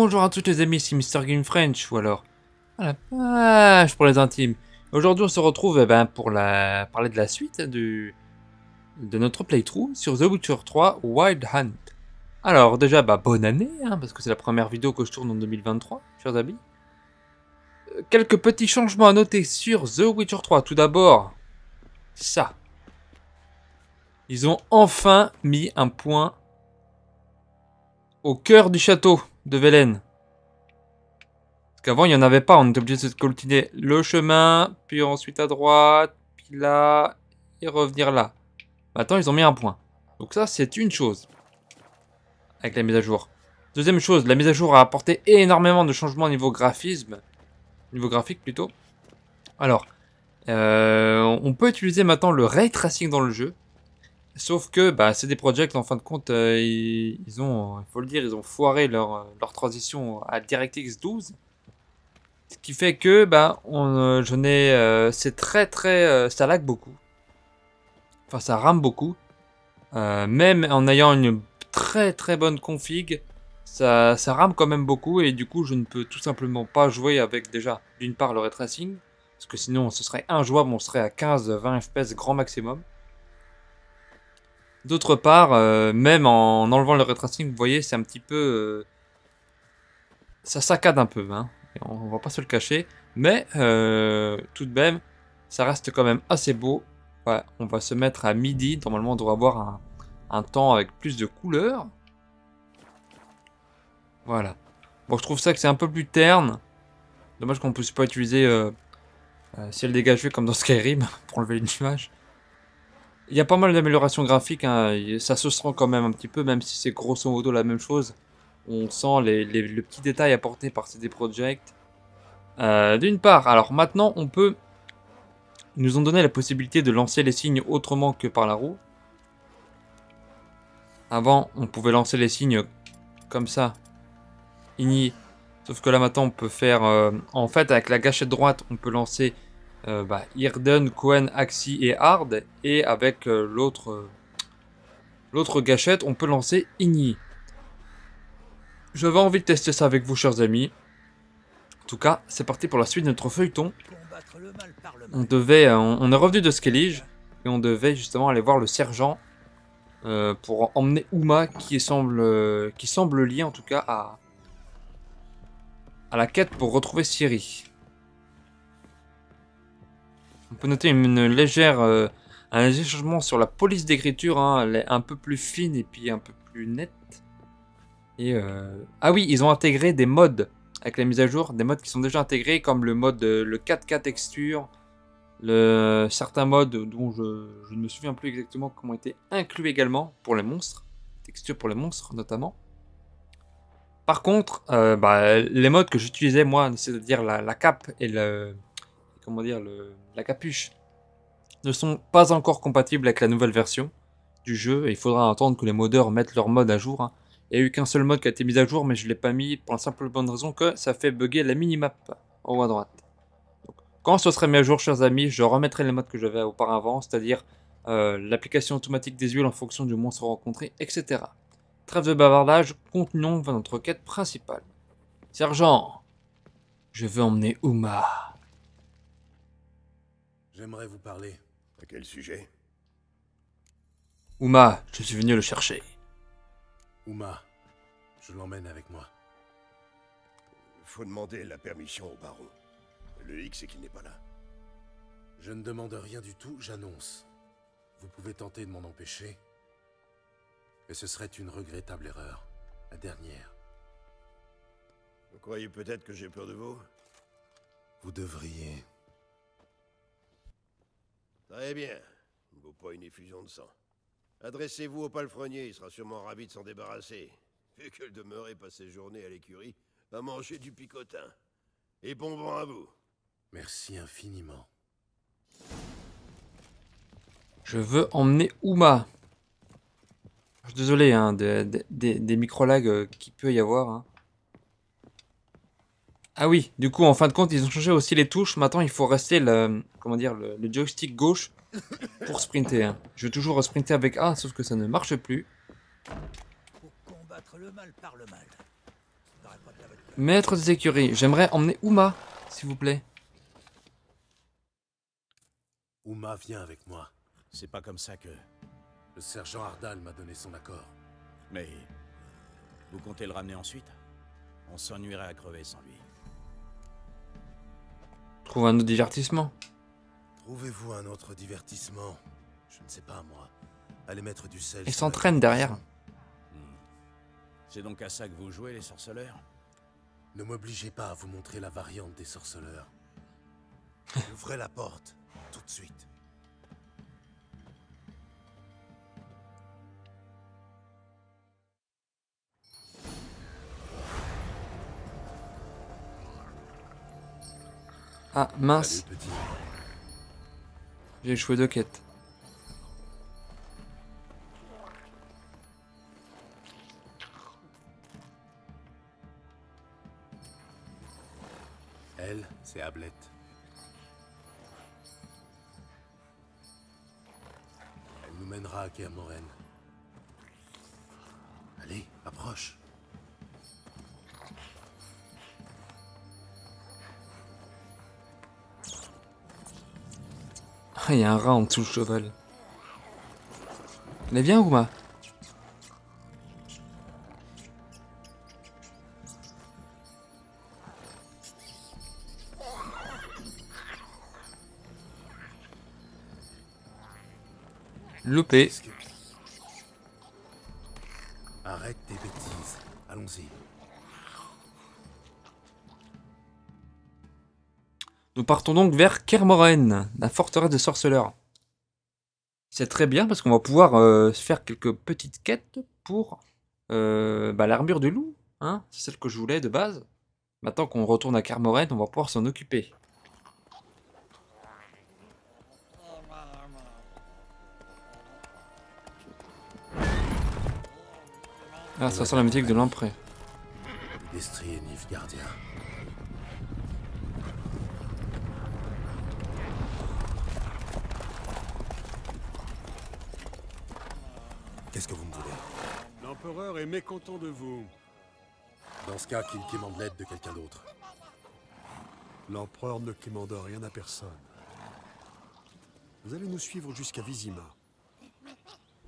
Bonjour à tous les amis, c'est Mr Game French, ou alors à la page pour les intimes. Aujourd'hui on se retrouve pour parler de la suite de notre playthrough sur The Witcher 3 Wild Hunt. Alors déjà bonne année, parce que c'est la première vidéo que je tourne en 2023, chers amis. Quelques petits changements à noter sur The Witcher 3. Tout d'abord, ça. Ils ont enfin mis un point au cœur du château de Velen. Parce qu'avant, il n'y en avait pas. On était obligé de coltiner le chemin, puis ensuite à droite, puis là, et revenir là. Maintenant, ils ont mis un point. Donc ça, c'est une chose. Avec la mise à jour. Deuxième chose, la mise à jour a apporté énormément de changements au niveau graphisme. Niveau graphique, plutôt. Alors, on peut utiliser maintenant le Ray Tracing dans le jeu. Sauf que, CD Projekt, en fin de compte, ils ont, il faut le dire, ils ont foiré leur transition à DirectX 12. Ce qui fait que, c'est très, ça lag beaucoup. Enfin, ça rame beaucoup. Même en ayant une très bonne config, ça rame quand même beaucoup. Et du coup, je ne peux tout simplement pas jouer avec déjà, d'une part, le ray tracing. Parce que sinon, ce serait injouable, on serait à 15-20 FPS grand maximum. D'autre part, même en enlevant le ray tracing, vous voyez, c'est un petit peu... ça saccade un peu, hein. On va pas se le cacher. Mais, tout de même, ça reste quand même assez beau. Ouais, on va se mettre à midi. Normalement, on devrait avoir un temps avec plus de couleurs. Voilà. Bon, je trouve ça que c'est un peu plus terne. Dommage qu'on ne puisse pas utiliser ciel dégagé comme dans Skyrim pour enlever les nuages. Il y a pas mal d'améliorations graphiques, hein. Ça se sent quand même un petit peu, même si c'est grosso modo la même chose. On sent le petit détail apporté par CD Projekt. D'une part, alors maintenant on peut... Ils nous ont donné la possibilité de lancer les signes autrement que par la roue. Avant, on pouvait lancer les signes comme ça. Igni. Sauf que là maintenant on peut faire... en fait avec la gâchette droite on peut lancer Irden, Cohen, Axi et Hard. Et avec l'autre gâchette on peut lancer Igni. J'avais envie de tester ça avec vous chers amis. En tout cas c'est parti pour la suite de notre feuilleton. On est revenu de Skellige. Et on devait justement aller voir le sergent. Pour emmener Uma qui semble lié en tout cas à la quête pour retrouver Ciri. On peut noter un léger changement sur la police d'écriture, hein. Elle est un peu plus fine et puis un peu plus nette. Et ah oui, ils ont intégré des mods avec la mise à jour, des mods qui sont déjà intégrés comme le mode le 4K texture, certains modes dont je ne me souviens plus exactement comment étaient inclus également pour les monstres, textures pour les monstres notamment. Par contre, les modes que j'utilisais moi, c'est-à-dire la cape et la capuche, ne sont pas encore compatibles avec la nouvelle version du jeu. Et il faudra attendre que les modeurs mettent leur mode à jour, hein. Il n'y a eu qu'un seul mode qui a été mis à jour, mais je ne l'ai pas mis pour la simple bonne raison que ça fait bugger la minimap en haut à droite. Quand ce serait mis à jour, chers amis, je remettrai les modes que j'avais auparavant, c'est-à-dire l'application automatique des huiles en fonction du monstre rencontré, etc. Trêve de bavardage, continuons vers notre quête principale. Sergent, je veux emmener Uma. J'aimerais vous parler. À quel sujet? Uma, je suis venu le chercher. Uma, je l'emmène avec moi. Faut demander la permission au baron. Le hic, c'est qu'il n'est pas là. Je ne demande rien du tout, j'annonce. Vous pouvez tenter de m'en empêcher, mais ce serait une regrettable erreur. La dernière. Vous croyez peut-être que j'ai peur de vous? Vous devriez... Très bien. Il ne vaut pas une effusion de sang. Adressez-vous au palefrenier, il sera sûrement ravi de s'en débarrasser. Vu que le demeuré passe ses journées à l'écurie, à manger du picotin. Et bon vent à vous. Merci infiniment. Je veux emmener Uma. Je suis désolé, hein, des micro-lags qu'il peut y avoir. Hein. Ah oui, du coup, en fin de compte, ils ont changé aussi les touches. Maintenant, il faut rester le joystick gauche pour sprinter. Hein. Je veux toujours sprinter avec A, sauf que ça ne marche plus. Pour combattre le mal par le mal. T'aurais pas de Maître des écuries, j'aimerais emmener Uma, s'il vous plaît. Uma vient avec moi. C'est pas comme ça que... Le sergent Ardal m'a donné son accord. Mais... Vous comptez le ramener ensuite? On s'ennuierait à crever sans lui. Trouve un autre divertissement. Trouvez-vous un autre divertissement. Je ne sais pas, moi. Allez mettre du sel. Il sur la s'entraîne derrière. C'est donc à ça que vous jouez, les sorceleurs? Ne m'obligez pas à vous montrer la variante des sorceleurs. Ouvrez la porte, tout de suite. Ah, mince. Salut, petit. J'ai échoué 2 quêtes. Elle, c'est Ablette. Elle nous mènera à Kermoren. Allez, approche. Ah, il y a un rat en dessous le cheval. Mais viens, Uma. Loupé. Qu'est-ce que- Arrête tes bêtises. Allons-y. Nous partons donc vers Kermoren, la forteresse des sorceleurs. C'est très bien parce qu'on va pouvoir faire quelques petites quêtes pour l'armure du loup. Hein, c'est celle que je voulais de base. Maintenant qu'on retourne à Kermoren, on va pouvoir s'en occuper. Ah, ça sent la musique de l'empereur. Destrier Nilfgaardien. Qu'est-ce que vous me voulez? L'empereur est mécontent de vous. Dans ce cas, qu'il demande l'aide de quelqu'un d'autre. L'empereur ne commande rien à personne. Vous allez nous suivre jusqu'à Vizima.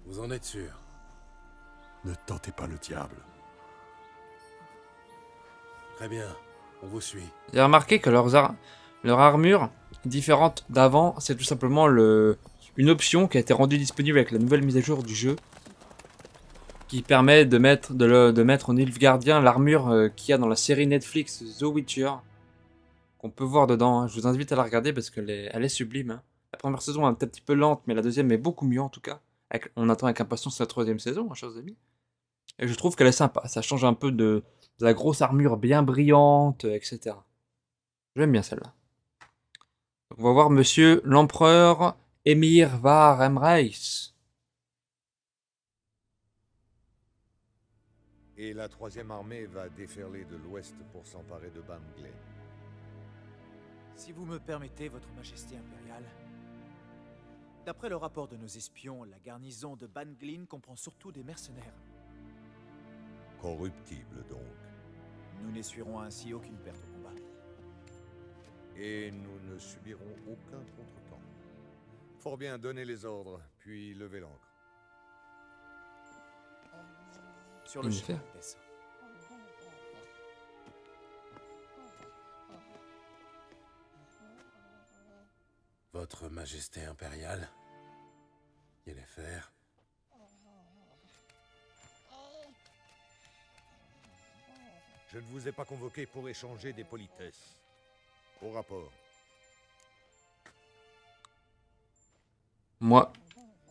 Vous en êtes sûr? Ne tentez pas le diable. Très bien, on vous suit. J'ai remarqué que leur armure différente d'avant, c'est tout simplement une option qui a été rendue disponible avec la nouvelle mise à jour du jeu, qui permet de mettre en Nilfgaardien l'armure qu'il y a dans la série Netflix The Witcher, qu'on peut voir dedans. Hein. Je vous invite à la regarder parce qu'elle est sublime. Hein. La première saison est un petit peu lente, mais la deuxième est beaucoup mieux en tout cas. On attend avec impatience la troisième saison, hein, chers amis. Et je trouve qu'elle est sympa. Ça change un peu de la grosse armure bien brillante, etc. J'aime bien celle-là. On va voir monsieur l'empereur Emhyr var Emreis. Et la troisième armée va déferler de l'ouest pour s'emparer de Banglen. Si vous me permettez, Votre Majesté impériale. D'après le rapport de nos espions, la garnison de Banglin comprend surtout des mercenaires. Corruptible donc. Nous n'essuierons ainsi aucune perte au combat. Et nous ne subirons aucun contretemps. Fort bien, donnez les ordres, puis levez l'ancre. Sur le Il champ, fait. Altesse. Votre Majesté impériale. Yennefer. Je ne vous ai pas convoqué pour échanger des politesses. Au rapport. Moi,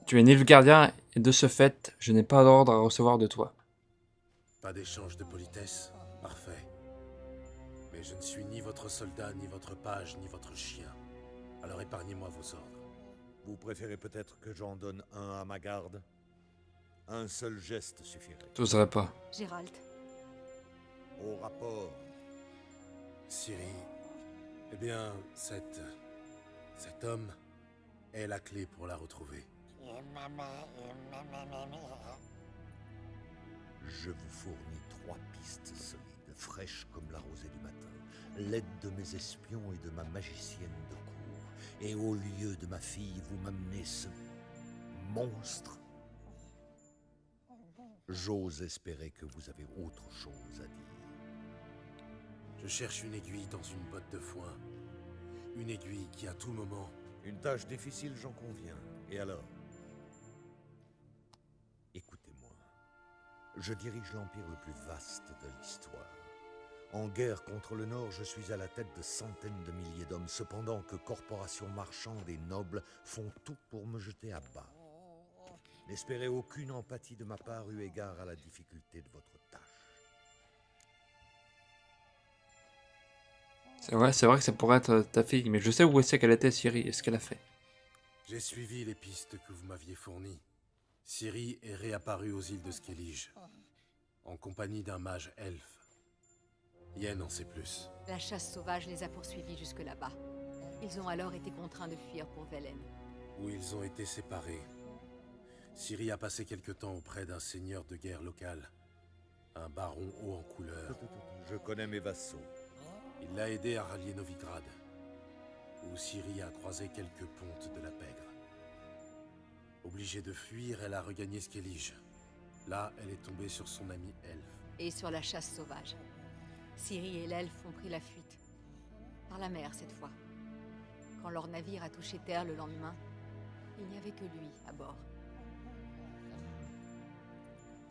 tu es Nilfgaardien et de ce fait, je n'ai pas d'ordre à recevoir de toi. Pas d'échange de politesse? Parfait. Mais je ne suis ni votre soldat, ni votre page, ni votre chien. Alors épargnez-moi vos ordres. Vous préférez peut-être que j'en donne un à ma garde? Un seul geste suffirait. T'oserais pas. Gérald, Au rapport. Ciri. Eh bien, cet homme est la clé pour la retrouver. Je vous fournis 3 pistes solides. fraîche comme la rosée du matin, l'aide de mes espions et de ma magicienne de cour. Et au lieu de ma fille, vous m'amenez ce monstre. J'ose espérer que vous avez autre chose à dire. Je cherche une aiguille dans une botte de foin. Une aiguille qui, à tout moment... Une tâche difficile, j'en conviens. Et alors? Écoutez-moi. Je dirige l'empire le plus vaste de l'histoire. En guerre contre le Nord, je suis à la tête de centaines de milliers d'hommes, cependant que corporations marchandes et nobles font tout pour me jeter à bas. N'espérez aucune empathie de ma part eu égard à la difficulté de votre tâche. C'est vrai que ça pourrait être ta fille, mais je sais où c'est qu'elle était, Ciri, et ce qu'elle a fait. J'ai suivi les pistes que vous m'aviez fournies. Ciri est réapparue aux îles de Skellige, en compagnie d'un mage elfe. Yen en sait plus. La chasse sauvage les a poursuivis jusque là-bas. Ils ont alors été contraints de fuir pour Velen. Où ils ont été séparés. Ciri a passé quelque temps auprès d'un seigneur de guerre local. Un baron haut en couleur. Je connais mes vassaux. Il l'a aidé à rallier Novigrad, où Ciri a croisé quelques pontes de la pègre. Obligée de fuir, elle a regagné Skellige. Là, elle est tombée sur son ami elfe. Et sur la chasse sauvage. Ciri et l'elfe ont pris la fuite. Par la mer, cette fois. Quand leur navire a touché terre le lendemain, il n'y avait que lui à bord.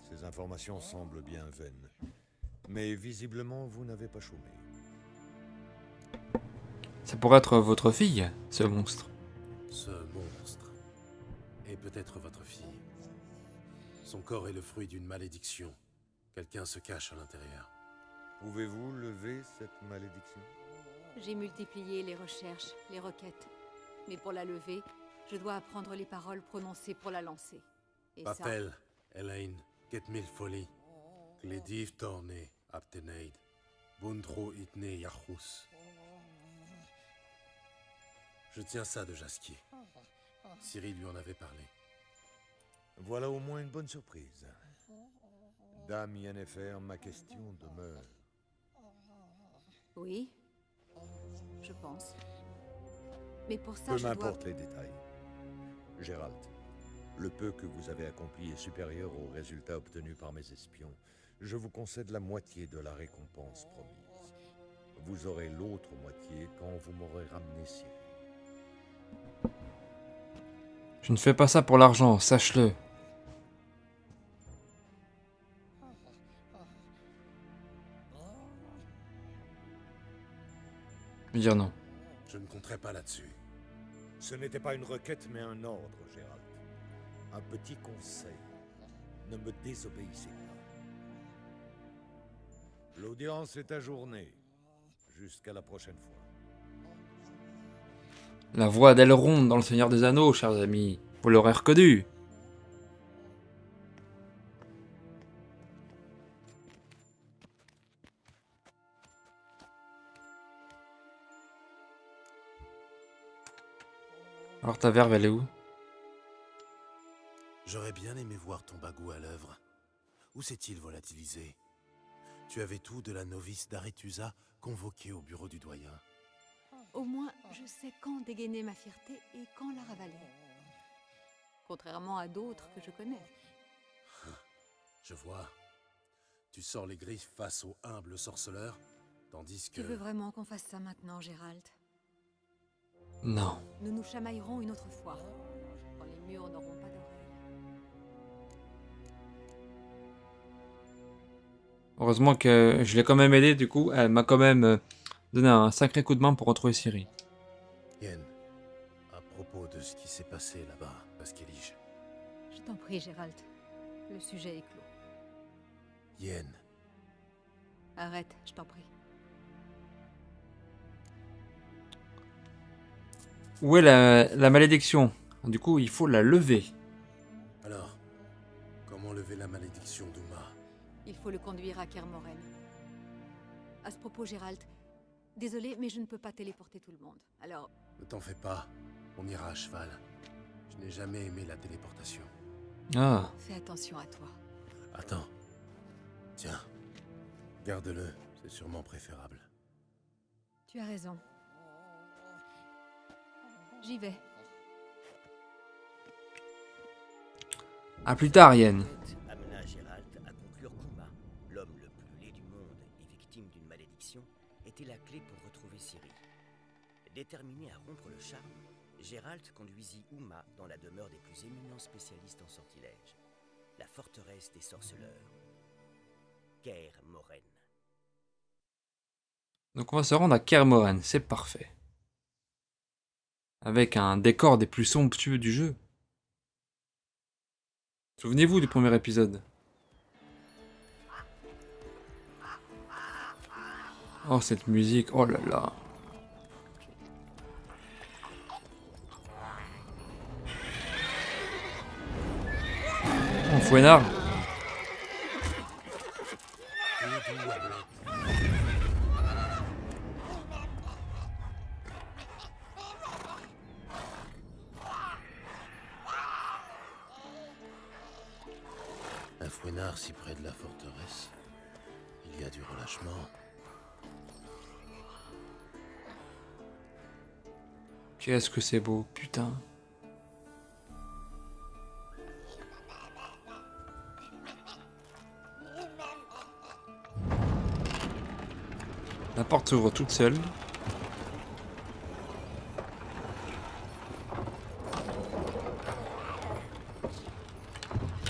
Ces informations semblent bien vaines. Mais visiblement, vous n'avez pas chômé. Ça pourrait être votre fille, ce monstre. Ce monstre est peut-être votre fille. Son corps est le fruit d'une malédiction. Quelqu'un se cache à l'intérieur. Pouvez-vous lever cette malédiction? J'ai multiplié les recherches, les requêtes. Mais pour la lever, je dois apprendre les paroles prononcées pour la lancer. Et Papel, Elaine, Ketmil Folly, Glediv Torne, Abteneid, Bundro Itne Yachus. Je tiens ça de Jaskier. Ciri lui en avait parlé. Voilà au moins une bonne surprise. Dame Yennefer, ma question demeure. Oui, je pense. Mais pour ça, Peu je dois... m'importe les détails. Gérald, le peu que vous avez accompli est supérieur aux résultats obtenus par mes espions. Je vous concède la moitié de la récompense promise. Vous aurez l'autre moitié quand vous m'aurez ramené Ciri. Je ne fais pas ça pour l'argent, sache-le. Je veux dire non. Je ne compterai pas là-dessus. Ce n'était pas une requête, mais un ordre, Gérald. Un petit conseil. Ne me désobéissez pas. L'audience est ajournée. Jusqu'à la prochaine fois. La voix d'Elrond dans Le Seigneur des Anneaux, chers amis. Vous l'aurez reconnu. Alors ta verve, elle est où? J'aurais bien aimé voir ton bagou à l'œuvre. Où s'est-il volatilisé? Tu avais tout de la novice d'Arethusa convoquée au bureau du doyen. Au moins, je sais quand dégainer ma fierté et quand la ravaler. Contrairement à d'autres que je connais. Je vois. Tu sors les griffes face au humble sorceleur, tandis que... Tu veux vraiment qu'on fasse ça maintenant, Gérald? Non. Nous nous chamaillerons une autre fois, quand les murs n'auront pas d'oreilles. Heureusement que je l'ai quand même aidé, du coup, elle m'a quand même donné un sacré coup de main pour retrouver Ciri. Yen, à propos de ce qui s'est passé là-bas, à Skellige. Je t'en prie, Gérald. Le sujet est clos. Yen, Arrête, je t'en prie. Où est la malédiction? Du coup, il faut la lever. alors, comment lever la malédiction d'Uma? Il faut le conduire à Kermoren. À ce propos, Gérald, désolé, mais je ne peux pas téléporter tout le monde. Alors, Ne t'en fais pas, on ira à cheval. Je n'ai jamais aimé la téléportation. Ah, fais attention à toi. Attends. Tiens, garde-le, C'est sûrement préférable. Tu as raison. J'y vais. À plus tard, Yen. Amena Geralt à conclure qu'Uma, l'homme le plus laid du monde et victime d'une malédiction, était la clé pour retrouver Ciri. Déterminé à rompre le charme, Geralt conduisit Uma dans la demeure des plus éminents spécialistes en sortilège, la forteresse des sorceleurs, Kaer Morhen. Donc on va se rendre à Kaer Morhen, c'est parfait. Avec un décor des plus somptueux du jeu. Souvenez-vous du premier épisode. Oh cette musique, oh là là. Oh fouettard. Un fouettard si près de la forteresse. Il y a du relâchement. Qu'est-ce que c'est beau, putain. La porte s'ouvre toute seule.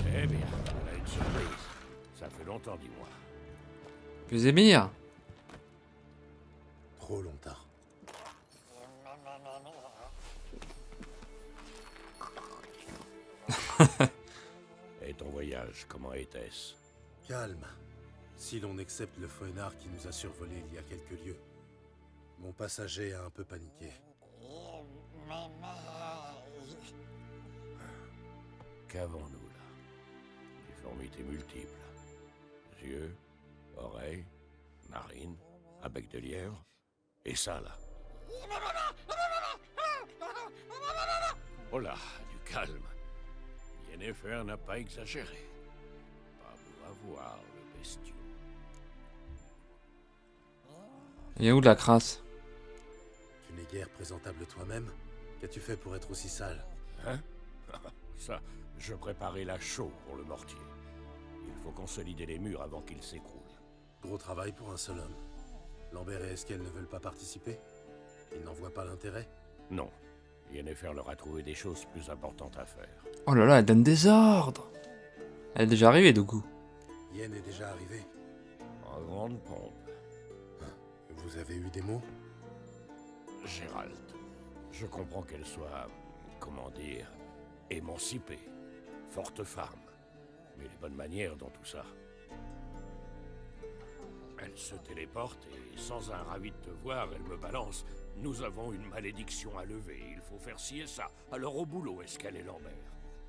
Eh bien, on a une surprise. Ça fait longtemps, dis-moi. Vézémir. Trop longtemps. Et ton voyage, comment était-ce? Calme. Si l'on accepte le fouettard qui nous a survolé il y a quelques lieues. Mon passager a un peu paniqué. Qu'avons-nous là? Difformités multiples. Yeux, oreilles, narines, un bec de lièvre. Et ça là. Oh là, du calme. Yennefer n'a pas exagéré. Pas beau à voir le bestiau. Il y a où de la crasse? Tu n'es guère présentable toi-même. Qu'as-tu fait pour être aussi sale? Hein? Ça, je préparais la chaux pour le mortier. Il faut consolider les murs avant qu'ils s'écroulent. Gros travail pour un seul homme. Lambert et Eskel ne veulent pas participer? Ils n'en voient pas l'intérêt? Non. Yennefer leur a trouvé des choses plus importantes à faire. Oh là là, elle donne des ordres. Elle est déjà arrivée, du coup. Yen est déjà arrivé. En grande pompe. Vous avez eu des mots? Gérald, je comprends qu'elle soit, comment dire, émancipée, forte femme. Mais les bonnes manières dans tout ça. Elle se téléporte et sans un ravi de te voir, elle me balance. Nous avons une malédiction à lever, il faut faire ci et ça. Alors au boulot, Eskel et Lambert.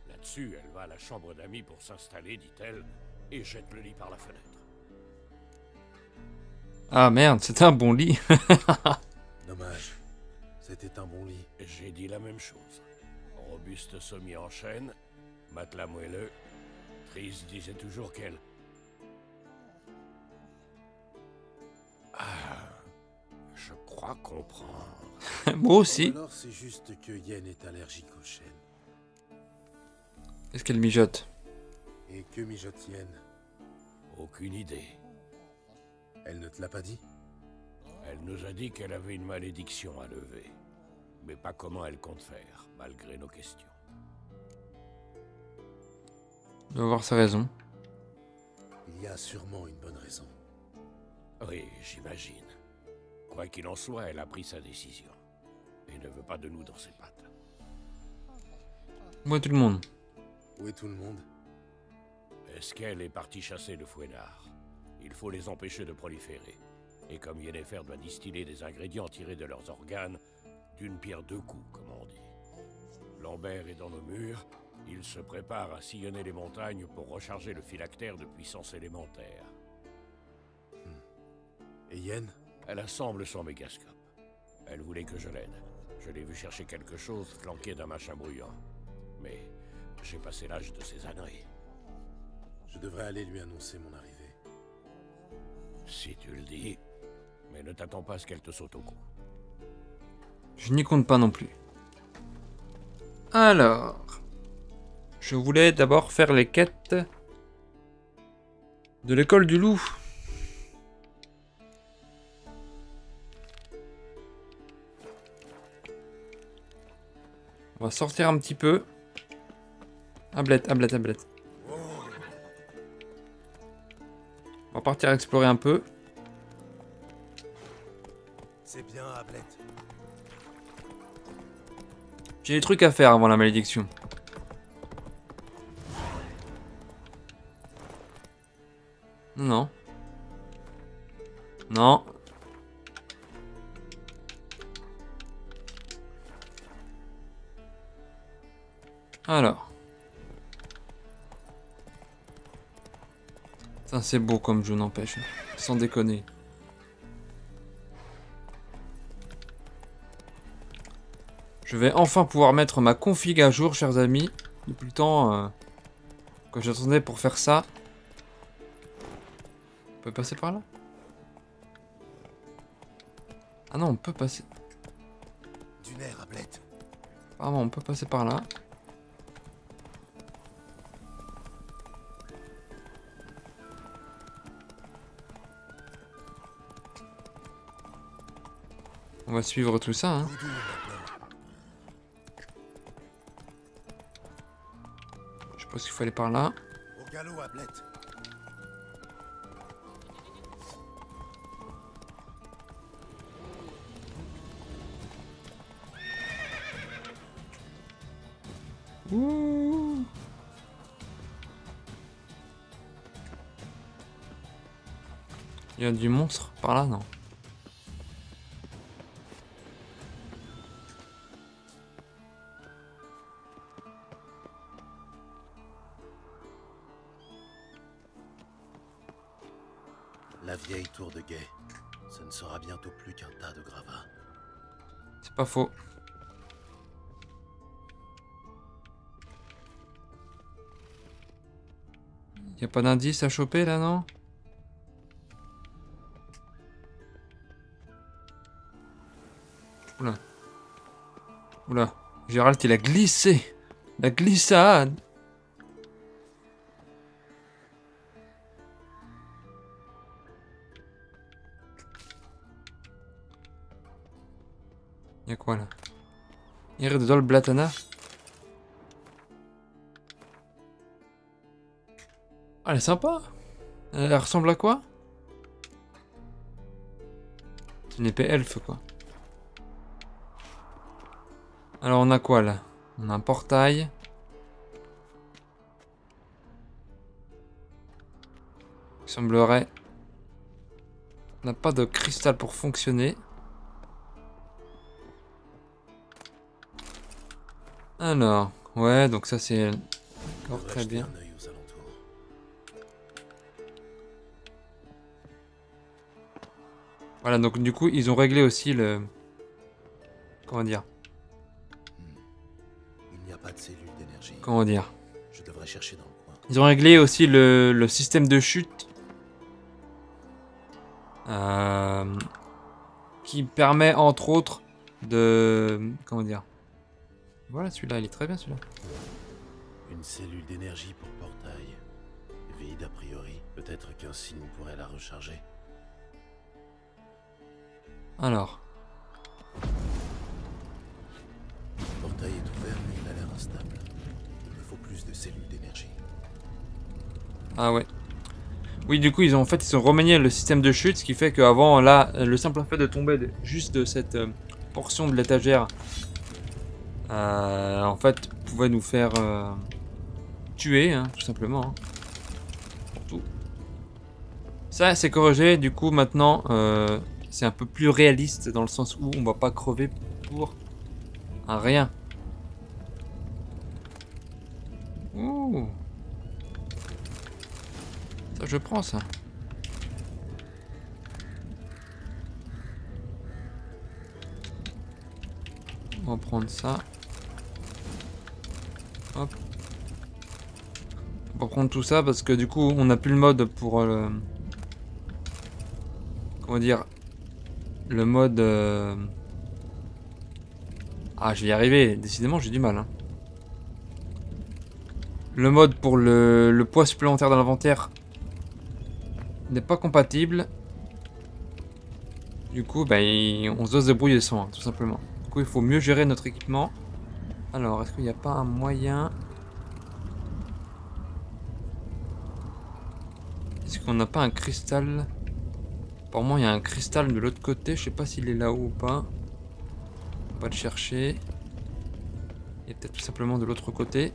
Là-dessus, elle va à la chambre d'amis pour s'installer, dit-elle, et jette le lit par la fenêtre. Ah merde, c'était un bon lit. Dommage. C'était un bon lit. J'ai dit la même chose. Robuste sommier en chêne, matelas moelleux. Triss disait toujours qu'elle... Ah, je crois comprendre. Moi aussi. Alors c'est juste que Yen est allergique aux chênes. Qu'est-ce qu'elle mijote? Et que mijote Yen? Aucune idée. Elle ne te l'a pas dit? Elle nous a dit qu'elle avait une malédiction à lever. Mais pas comment elle compte faire, malgré nos questions. Elle doit avoir sa raison. Il y a sûrement une bonne raison. Oui, j'imagine. Quoi qu'il en soit, elle a pris sa décision. Et ne veut pas de nous dans ses pattes. Moi, tout le monde. Où est tout le monde? Eskel est parti chasser le fouettard. Il faut les empêcher de proliférer. Et comme Yennefer doit distiller des ingrédients tirés de leurs organes, d'une pierre deux coups, comme on dit. Lambert est dans nos murs. Il se prépare à sillonner les montagnes pour recharger le phylactère de puissance élémentaire. Et Yen? Elle assemble son mégascope. Elle voulait que je l'aide. Je l'ai vu chercher quelque chose flanqué d'un machin bruyant. Mais j'ai passé l'âge de ces âneries. Je devrais aller lui annoncer mon arrivée. Si tu le dis. Mais ne t'attends pas à ce qu'elle te saute au cou. Je n'y compte pas non plus. Alors... Je voulais d'abord faire les quêtes de l'école du loup. On va sortir un petit peu. Ablette. On va partir explorer un peu. C'est bien, Ablette. J'ai des trucs à faire avant la malédiction. Non. Non. Alors. Ça c'est beau comme jeu, n'empêche. Sans déconner. Je vais enfin pouvoir mettre ma config à jour, chers amis. Depuis le temps que j'attendais pour faire ça. On peut passer par là? Ah non, on peut passer. Du nerf, Ablette. Apparemment, on peut passer par là. On va suivre tout ça, hein. Je pense qu'il faut aller par là. Au galop, Ablette. Ouh. Il y a du monstre par là, non? La vieille tour de guet. Ce ne sera bientôt plus qu'un tas de gravats. C'est pas faux. Y a pas d'indice à choper là, non? Oula. Oula. Gérald, il a glissé. La glissade. Y'a quoi là? Iridol Blatana? Ah, elle est sympa. Elle ressemble à quoi? C'est une épée elfe quoi. Alors on a quoi là? On a un portail. Il semblerait. On n'a pas de cristal pour fonctionner. Alors, ouais, donc ça c'est encore très bien. Voilà, donc du coup, ils ont réglé aussi le... Comment dire? Il n'y a pas de cellule d'énergie. Comment dire? Je devrais chercher dans le coin. Ils ont réglé aussi le système de chute. Qui permet, entre autres, de... Comment dire? Voilà, celui-là, il est très bien, celui-là. Une cellule d'énergie pour portail. Vide a priori. Peut-être qu'un signe pourrait la recharger. Alors. Le portail est ouvert, mais il a l'air instable. Il me faut plus de cellules d'énergie. Ah ouais. Oui, du coup, ils ont remanié le système de chute, ce qui fait qu'avant, là, le simple fait de tomber juste de cette portion de l'étagère, en fait, pouvait nous faire tuer, hein, tout simplement. Hein. Pour tout. Ça, c'est corrigé. Du coup, maintenant, c'est un peu plus réaliste dans le sens où on va pas crever pour un rien. Ouh. Ça, je prends ça. On va prendre ça. Hop. On va prendre tout ça parce que du coup on n'a plus le mode pour comment dire, le mode... Ah, je vais y arriver. Décidément, j'ai du mal. Hein. Le mode pour le poids supplémentaire dans l'inventaire n'est pas compatible. Du coup, ben, on se doit se débrouiller sans, hein, tout simplement. Du coup, il faut mieux gérer notre équipement. Alors, est-ce qu'il n'y a pas un moyen... Est-ce qu'on n'a pas un cristal? Apparemment, il y a un cristal de l'autre côté. Je sais pas s'il est là-haut ou pas. On va le chercher. Il est peut-être tout simplement de l'autre côté.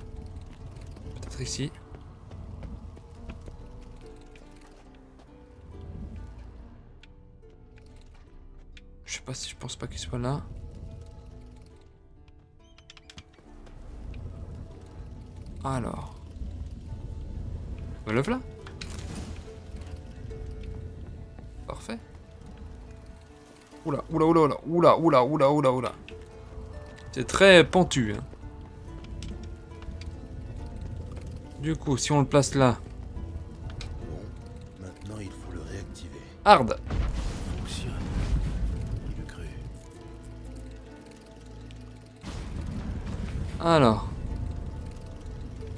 Peut-être ici. Je sais pas si je pense pas qu'il soit là. Alors. Me le voilà. Parfait. Oula, oula, oula, oula, oula, oula, oula, oula, oula. C'est très pentu. Hein. Du coup, si on le place là. Bon, maintenant il faut le réactiver. Hard. Fonctionne. Il le crut. Alors.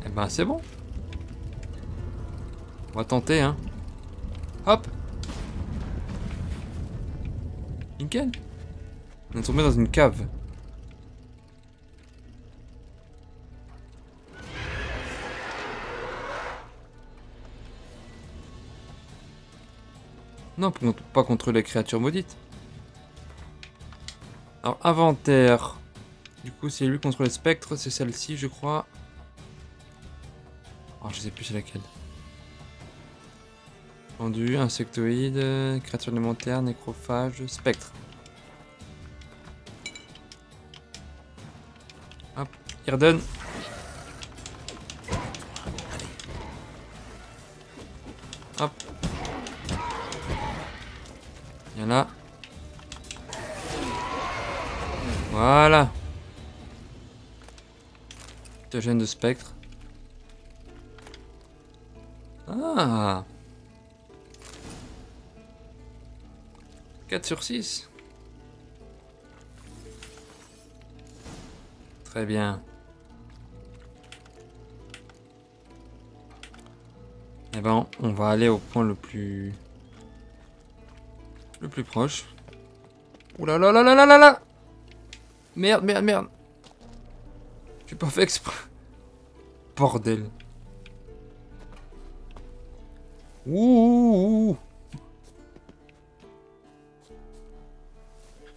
Eh ben, c'est bon. On va tenter, hein. Hop. Nickel. On est tombé dans une cave. Non, pas contre les créatures maudites. Alors, inventaire. Du coup, c'est lui contre les spectres. C'est celle-ci, je crois. Alors, je sais plus c'est laquelle. Pendu, insectoïde, créature élémentaire, nécrophage, spectre. Hop, Irden. Hop. Il y en a. Voilà. Gène de spectre. Ah. 4 sur 6. Très bien. Eh ben, on va aller au point le plus proche. Ouh là là là là là là là. Merde, merde, merde. J'ai pas fait exprès. Bordel. Ouh.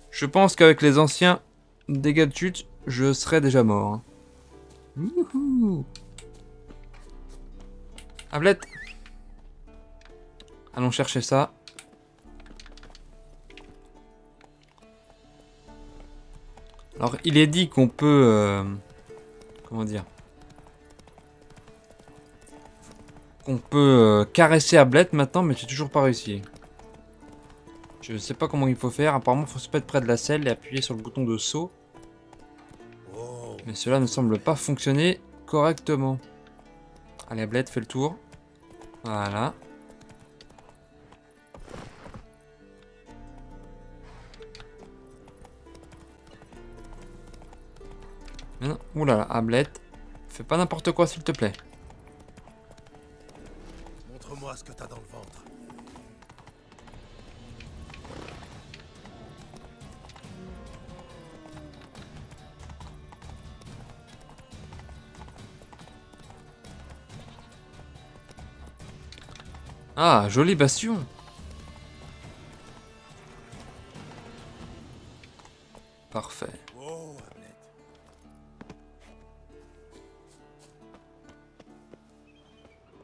Je pense qu'avec les anciens dégâts de chute, je serais déjà mort. Hein. Wouhou. Ablette. Allons chercher ça. Alors, il est dit qu'on peut... comment dire? Qu'on peut caresser Ablette maintenant, mais j'ai toujours pas réussi. Je sais pas comment il faut faire. Apparemment, il faut se mettre près de la selle et appuyer sur le bouton de saut. Mais cela ne semble pas fonctionner correctement. Allez, Ablette, fais le tour. Voilà. Non. Oulala, Ablette. Fais pas n'importe quoi, s'il te plaît. Montre-moi ce que t'as dans le ventre. Ah, joli bastion. Parfait. Oh, Ablette.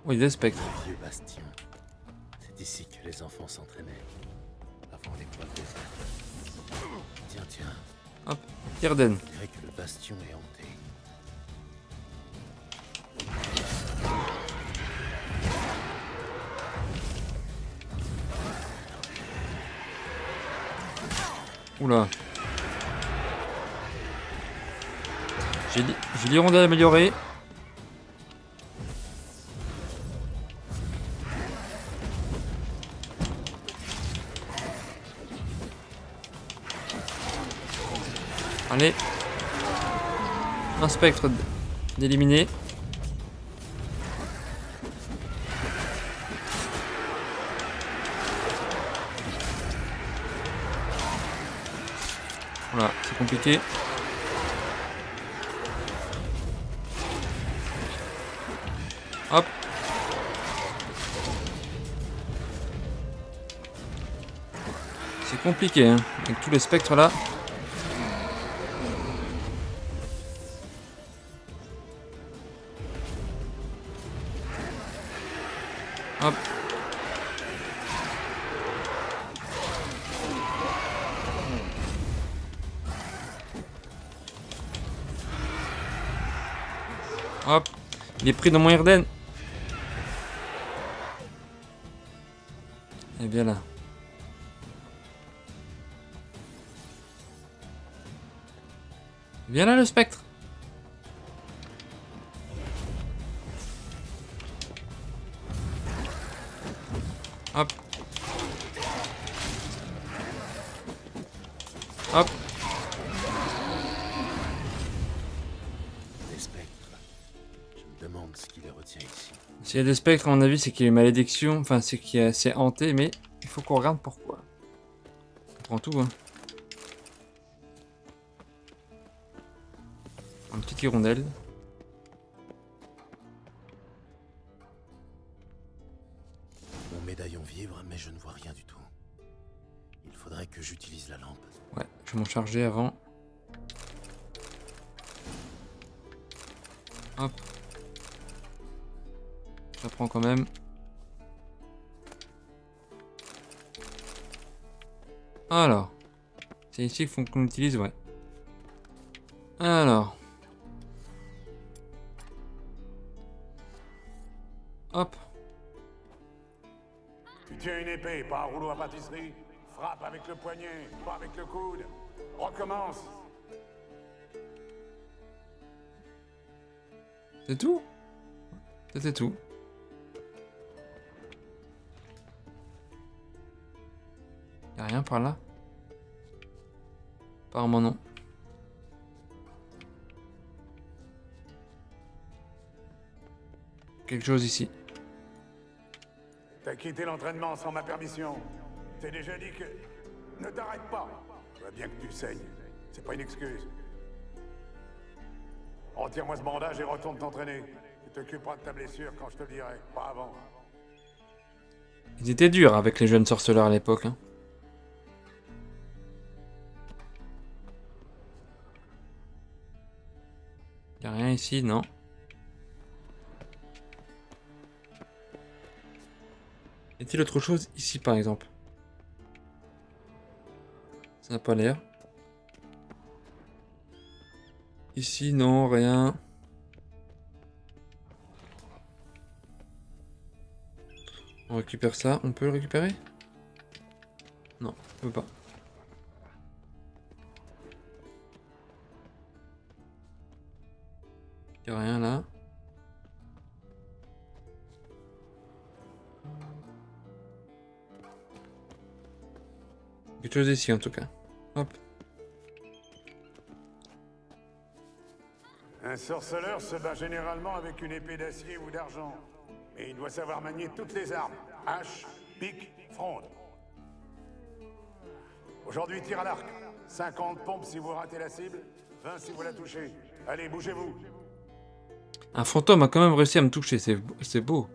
Oui, des spectres. Le vieux bastion. C'est ici que les enfants s'entraînaient. Avant l'épreuve des arts. Tiens, tiens. Hop, Irden. On dirait que le bastion est hanté. Oula. J'ai l'hirondelle améliorée. Allez. Un spectre d'éliminer. Voilà, c'est compliqué. Hop. C'est compliqué, hein, avec tous les spectres là. Hop. Hop. Il est pris dans mon Irden. Et bien là. Viens là le spectre. Hop. Hop. Des spectres. Je me demande ce qui les retient ici. S'il y a des spectres, à mon avis, c'est qu'il y a une malédiction. Enfin, c'est qu'il y a... c'est hanté, mais il faut qu'on regarde pourquoi. On prend tout, hein. Une petite hirondelle. Mon médaillon vibre, mais je ne vois rien du tout. Il faudrait que j'utilise la lampe. Ouais, je vais m'en charger avant. Hop. Je la prends quand même. Alors. C'est ici qu'il faut qu'on utilise, ouais. Alors. Hop. Tu tiens une épée, pas un rouleau à pâtisserie. Frappe avec le poignet, pas avec le coude. Recommence. C'est tout? C'était tout. Y'a rien par là? Apparemment non. Quelque chose ici. T'as quitté l'entraînement sans ma permission. T'es déjà dit que... Ne t'arrête pas. Je vois bien que tu saignes. C'est pas une excuse. Retire-moi ce bandage et retourne t'entraîner. Tu t'occuperas de ta blessure quand je te le dirai, pas avant. Ils étaient durs avec les jeunes sorceleurs à l'époque, hein. Y'a rien ici, non. Y a-t-il autre chose ici par exemple? Ça n'a pas l'air. Ici, non, rien. On récupère ça. On peut le récupérer? Non, on peut pas. Y a rien là. Quelque chose ici en tout cas. Hop. Un sorceleur se bat généralement avec une épée d'acier ou d'argent. Et il doit savoir manier toutes les armes. Hache, pique, fronde. Aujourd'hui, tire à l'arc. 50 pompes si vous ratez la cible, 20 si vous la touchez. Allez, bougez-vous. Un fantôme a quand même réussi à me toucher, c'est beau.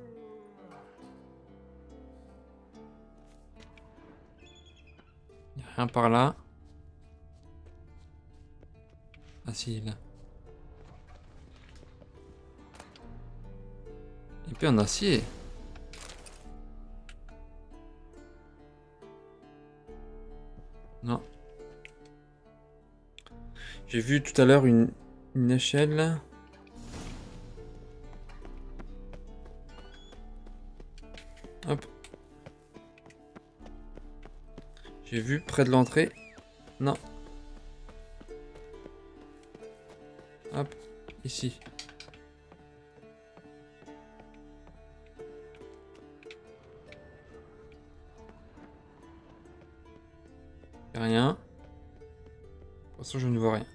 Y a rien par là. Ah si, là. Épée en acier. Non. J'ai vu tout à l'heure une échelle. Hop. J'ai vu près de l'entrée. Non. Hop. Ici. Rien. De toute façon, je ne vois rien.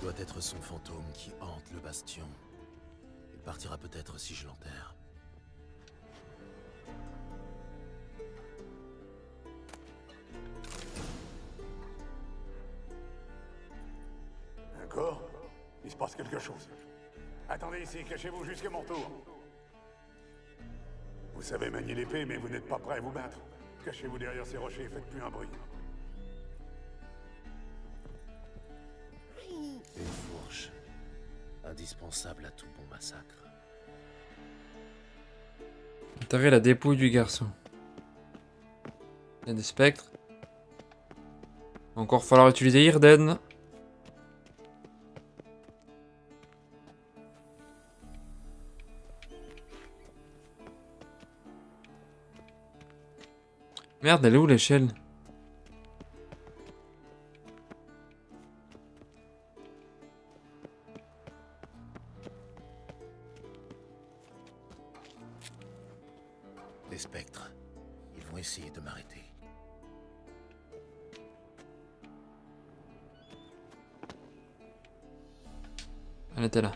doit être son fantôme qui hante le bastion. Il partira peut-être si je l'enterre. Encore? Il se passe quelque chose. Attendez ici, cachez-vous jusqu'à mon tour. Vous savez manier l'épée, mais vous n'êtes pas prêt à vous battre. Cachez-vous derrière ces rochers et faites plus un bruit. Une fourche. Indispensable à tout bon massacre. Enterrer la dépouille du garçon. Il y a des spectres. Encore falloir utiliser Irden. Merde, elle est où l'échelle? Des spectres. Ils vont essayer de m'arrêter. Elle était là.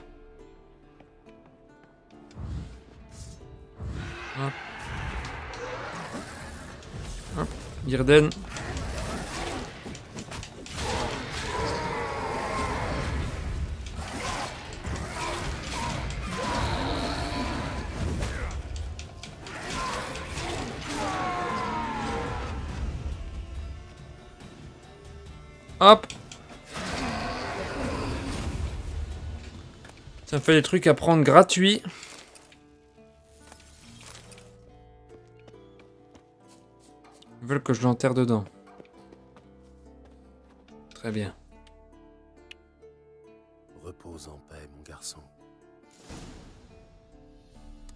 Hop. Hop. Irden. Hop. Ça me fait des trucs à prendre gratuits. Ils veulent que je l'enterre dedans. Très bien. Repose en paix, mon garçon.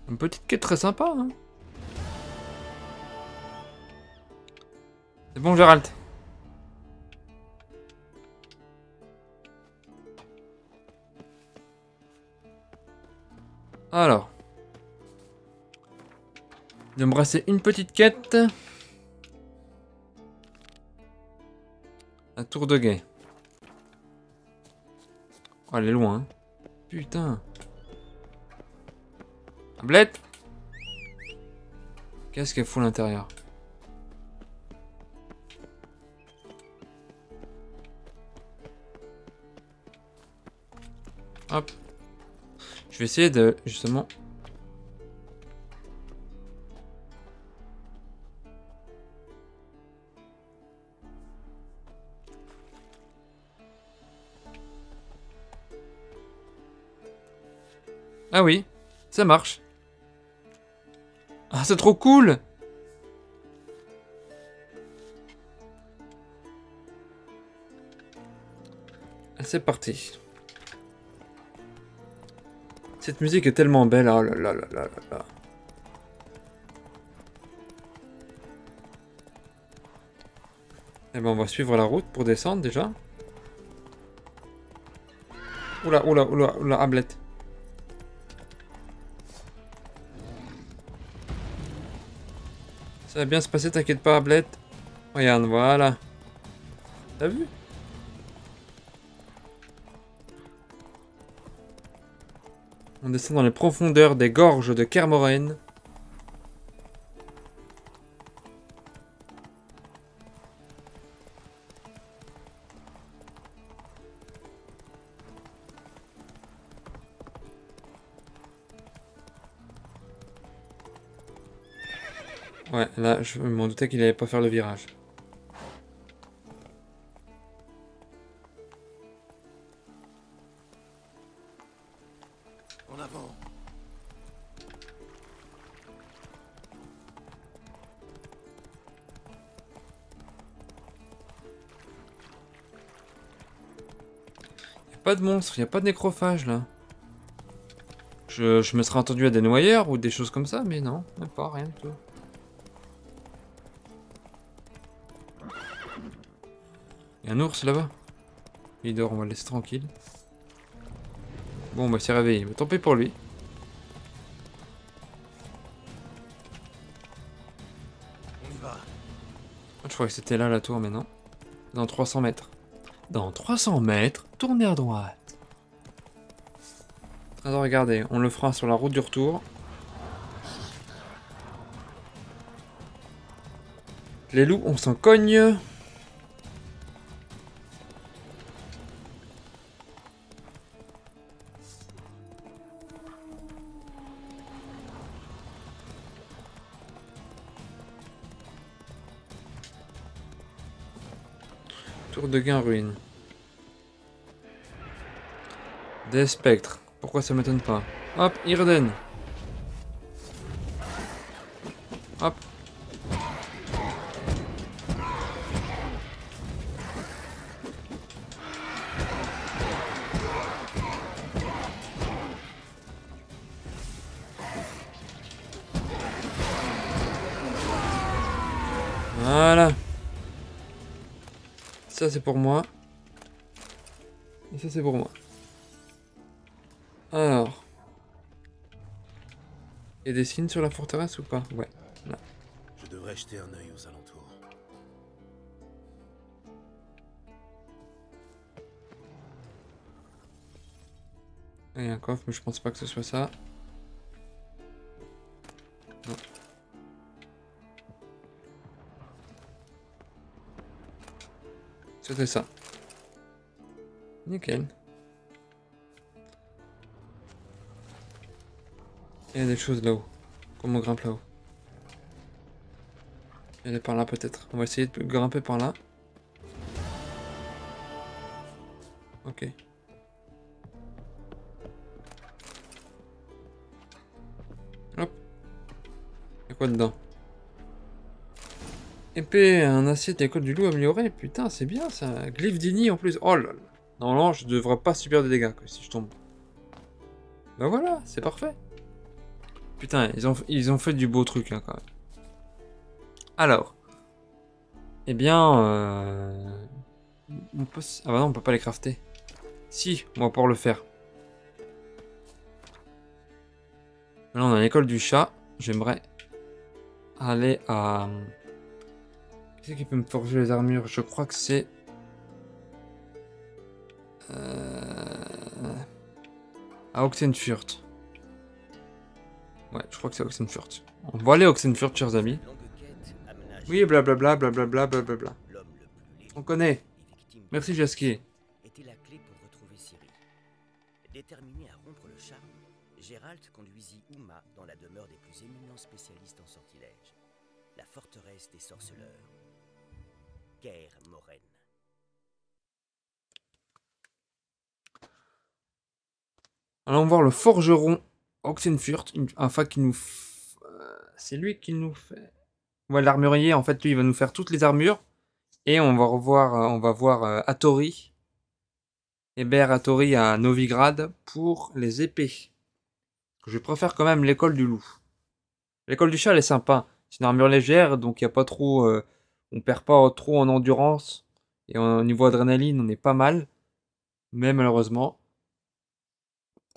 Une petite quête très sympa, hein. C'est bon, Gérald. Alors. Il va me rester une petite quête. La tour de guet. Oh, elle est loin. Hein. Putain. Tablette. Qu'est-ce qu'elle fout à l'intérieur? Hop. Je vais essayer de, justement... Ah oui, ça marche. Ah, c'est trop cool! C'est parti. Cette musique est tellement belle, oh là là là là là. Eh ben on va suivre la route pour descendre déjà. Oula, oula, oula, oula, Ablette. Ça va bien se passer, t'inquiète pas, Ablette. Regarde, voilà. T'as vu? On descend dans les profondeurs des gorges de Kermoren. Ouais, là, je m'en doutais qu'il allait pas faire le virage. En avant. Y a pas de monstre, y a pas de nécrophage là. Je me serais entendu à des noyeurs ou des choses comme ça, mais non, même pas, rien du tout. Y a un ours là-bas. Il dort, on va le laisser tranquille. Bon, bah, il s'est réveillé. Tant pis pour lui. On y va. Je crois que c'était là la tour, mais non. Dans 300 mètres. Dans 300 mètres, tournez à droite. Alors regardez, on le fera sur la route du retour. Les loups, on s'en cogne. Tour de gain ruine. Des spectres. Pourquoi ça m'étonne pas? Hop, Irden. Hop. Voilà. Ça c'est pour moi. Et ça c'est pour moi. Alors. Il y a des signes sur la forteresse ou pas? Ouais. Là. Je devrais jeter un œil aux alentours. Il y a un coffre, mais je pense pas que ce soit ça. Non. C'était ça. Nickel. Il y a des choses là-haut. Comment on grimpe là-haut? Il y en a par là peut-être. On va essayer de grimper par là. Ok. Hop. Il y a quoi dedans? Épée, un acier de l'école du loup amélioré. Putain, c'est bien ça. Glyphe d'Ini en plus. Oh là là. Normalement, je devrais pas subir des dégâts quoi, si je tombe. Bah voilà, c'est parfait. Putain, ils ont fait du beau truc là quand même. Alors. Eh bien. On peut... Ah bah non, on peut pas les crafter. Si, on va pouvoir le faire. Là, on a l'école du chat. J'aimerais aller à... Qui c'est qui peut me forger les armures? Je crois que c'est... à Oxenfurt. Ouais, je crois que c'est Oxenfurt. On va aller à Oxenfurt, chers amis. Oui, blablabla, blablabla, blablabla. On connaît. Merci, Jasquier. Était la clé pour retrouver Ciri. Déterminé à rompre le charme, Geralt conduisit Uma dans la demeure des plus éminents spécialistes en sortilège, la forteresse des sorceleurs, Kaer Morhen. Allons voir le forgeron Oxenfurt, afin qu'il nous... c'est lui qui nous fait... Ouais, l'armurier, en fait, lui, il va nous faire toutes les armures. Et on va voir Hattori. Hébert Hattori à Novigrad pour les épées. Je préfère quand même l'école du loup. L'école du chat, elle est sympa. C'est une armure légère, donc il n'y a pas trop... on perd pas trop en endurance. Et au niveau adrénaline, on est pas mal. Mais malheureusement...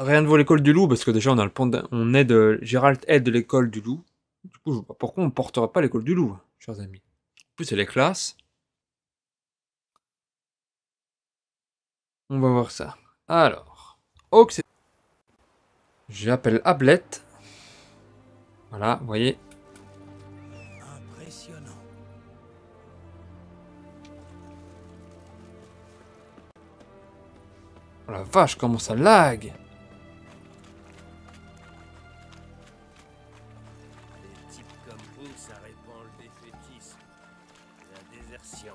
Rien ne vaut l'école du loup, parce que déjà, on a le point on aide... Geralt aide l'école du loup. Du coup, je vois pas pourquoi on ne porterait pas l'école du loup, chers amis. En plus, elle est classe. On va voir ça. Alors. Ox. J'appelle Ablette. Voilà, vous voyez. Impressionnant. Oh la vache, comment ça lag! Des types comme vous, ça répand le défaitisme, la désertion.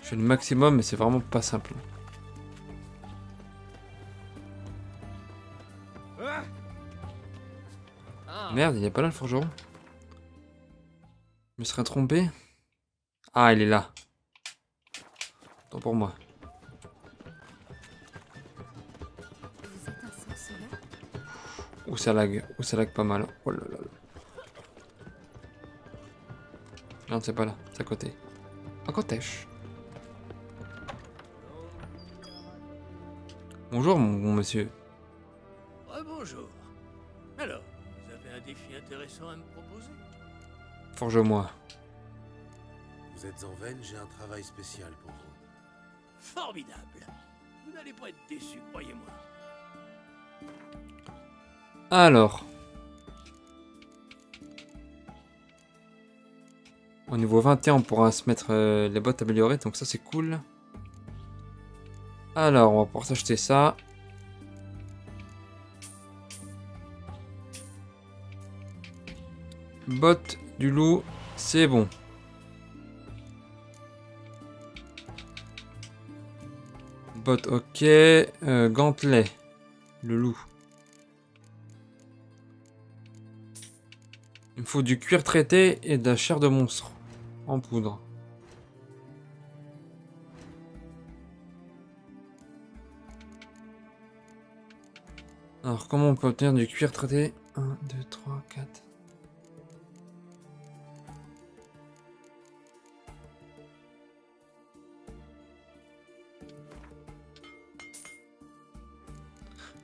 Je fais le maximum, mais c'est vraiment pas simple. Merde, il n'y a pas là le forgeron. Je me serais trompé. Ah, il est là. Tant pour moi. Vous êtes un sorceleur? Où ça lag pas mal. Oh là là là. Non, c'est pas là, c'est à côté. À côté. Bonjour, mon monsieur. Bonjour. Alors, vous avez un défi intéressant à me proposer? Forge-moi. Vous êtes en veine, j'ai un travail spécial pour vous. Formidable. Vous n'allez pas être déçu, croyez-moi. Alors. Au niveau 21, on pourra se mettre les bottes améliorées, donc ça c'est cool. Alors, on va pouvoir s'acheter ça. Bottes du loup, c'est bon. Bottes, ok. Gantelet, le loup. Il me faut du cuir traité et de la chair de monstre en poudre. Alors, comment on peut obtenir du cuir traité? 1, 2, 3, 4.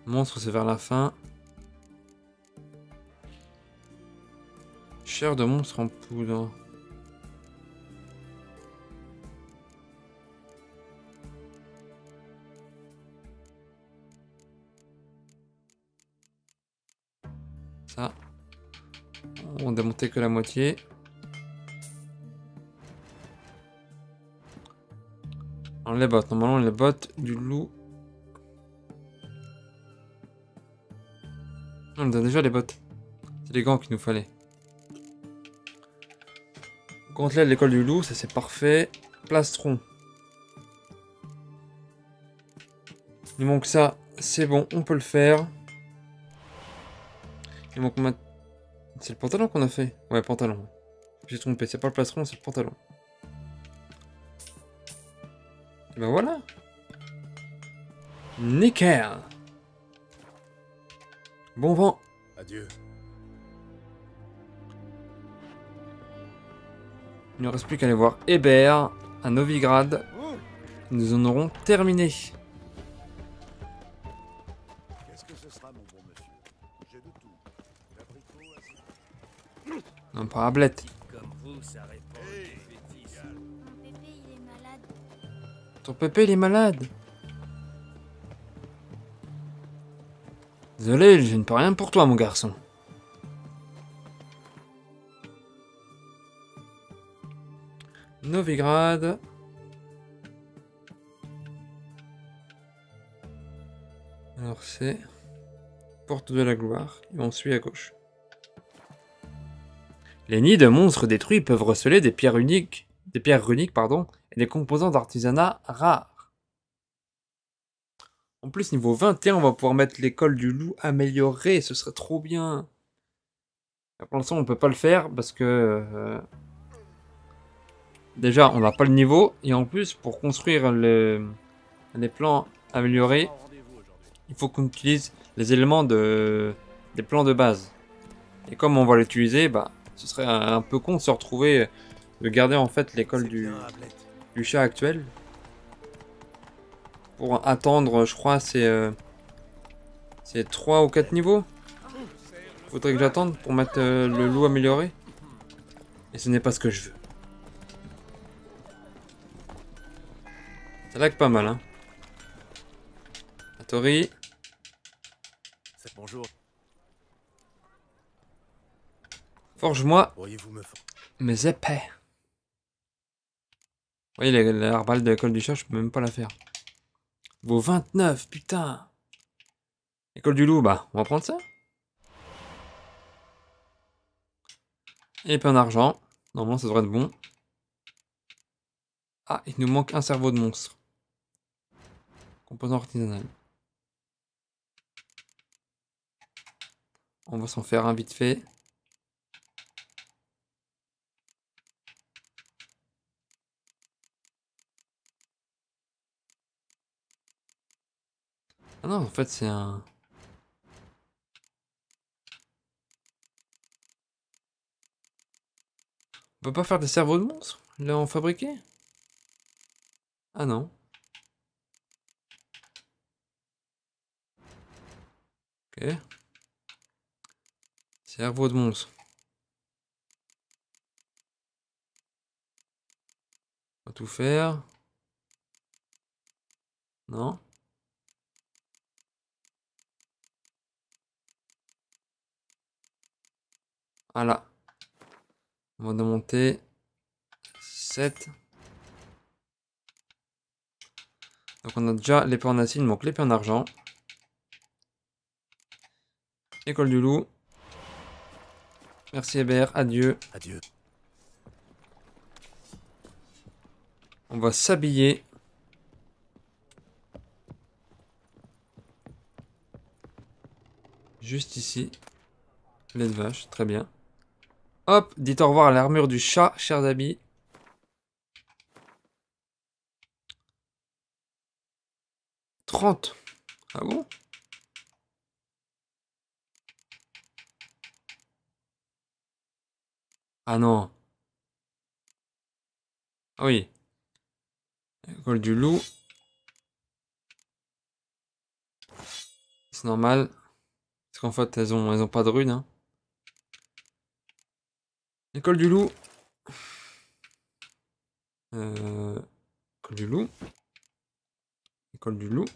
Monstre, c'est vers la fin. Chair de monstre en poudre. Ça. On démontait que la moitié. Alors les bottes, normalement les bottes du loup. On a déjà les bottes. C'est les gants qu'il nous fallait. Gantelet de l'école du loup, ça c'est parfait. Plastron. Il manque ça, c'est bon, on peut le faire. Il manque combien? C'est le pantalon qu'on a fait? Ouais, pantalon. J'ai trompé, c'est pas le plastron, c'est le pantalon. Et ben voilà. Nickel. Bon vent. Adieu. Il ne reste plus qu'à aller voir Hébert à Novigrad. Nous en aurons terminé. Qu'est-ce que ce sera, mon bon monsieur? J'ai de tout. Non, pas Ablette. Comme vous, ça répond aux bêtises. Mon bébé, il est malade. Ton pépé, il est malade. Désolé, je ne peux rien pour toi, mon garçon. Novigrad. Alors c'est Porte de la Gloire et on suit à gauche. Les nids de monstres détruits peuvent receler des pierres runiques, et des composants d'artisanat rares. En plus, niveau 21, on va pouvoir mettre l'école du loup améliorée, ce serait trop bien. Pour l'instant, on peut pas le faire parce que déjà, on n'a pas le niveau et en plus, pour construire les plans améliorés, il faut qu'on utilise les éléments des plans de base. Et comme on va l'utiliser, bah, ce serait un peu con de se retrouver, de garder en fait l'école du chat actuel. Pour attendre, je crois, c'est 3 ou 4 niveaux. Faudrait que j'attende pour mettre le loup amélioré. Et ce n'est pas ce que je veux. Ça lag pas mal, hein. Tori. Bonjour. Forge-moi Pourriez-vous me mes épées. Vous voyez, l'arbalète de l'école du chat, je peux même pas la faire. Vaut 29, putain. École du loup, bah, on va prendre ça. Et puis en argent. Normalement, ça devrait être bon. Ah, il nous manque un cerveau de monstre. Composant artisanal. On va s'en faire un vite fait. Ah non, en fait, c'est un... On peut pas faire des cerveaux de monstres? Là, en fabriquer? Ah non. Ok. Cerveau de monstre. On va tout faire. Non. Voilà. On va monter 7. Donc on a déjà l'épée en acier, il manque l'épée en argent. École du loup. Merci Hébert, adieu. Adieu. On va s'habiller. Juste ici. Lait de vache, très bien. Hop, dites au revoir à l'armure du chat, chers amis. « 30. Ah bon? Ah non. Ah oui. École du loup. C'est normal. Parce qu'en fait, elles ont pas de runes. Hein. École du loup. École du loup. École du loup.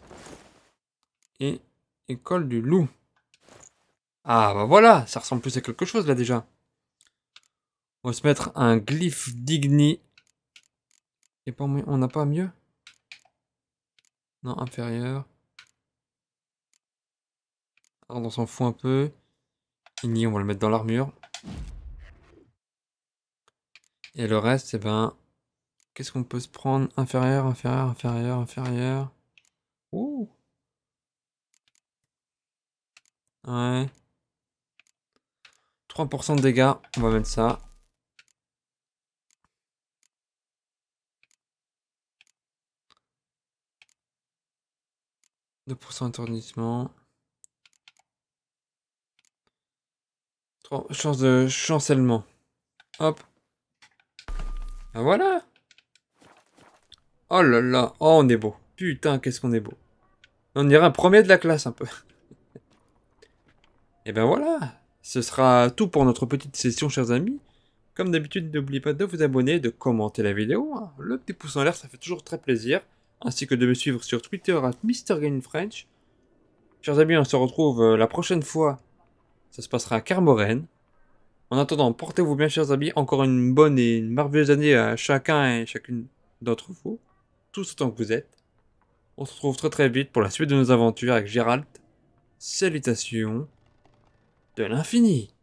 Et école du loup. Ah bah voilà, ça ressemble plus à quelque chose là déjà. On va se mettre un glyphe d'Igni. Et pas mieux, on n'a pas mieux? Non, inférieur. Alors, on s'en fout un peu. Igni, on va le mettre dans l'armure. Et le reste, eh ben... Qu'est-ce qu'on peut se prendre? Inférieur, inférieur, inférieur, inférieur. Ouh. Ouais. 3% de dégâts, on va mettre ça. « 2% d'étourdissement. » Chance de chancellement. Hop. Ah voilà. Oh là là. Oh, on est beau. Putain, qu'est-ce qu'on est beau. On dirait un premier de la classe un peu. Et ben voilà. Ce sera tout pour notre petite session, chers amis. Comme d'habitude, n'oubliez pas de vous abonner, de commenter la vidéo. Hein. Le petit pouce en l'air, ça fait toujours très plaisir. Ainsi que de me suivre sur Twitter @MrGameFrench. Chers amis, on se retrouve la prochaine fois. Ça se passera à Kermoren. En attendant, portez-vous bien, chers amis. Encore une bonne et une merveilleuse année à chacun et chacune d'entre vous. Tous autant que vous êtes. On se retrouve très très vite pour la suite de nos aventures avec Geralt. Salutations de l'infini.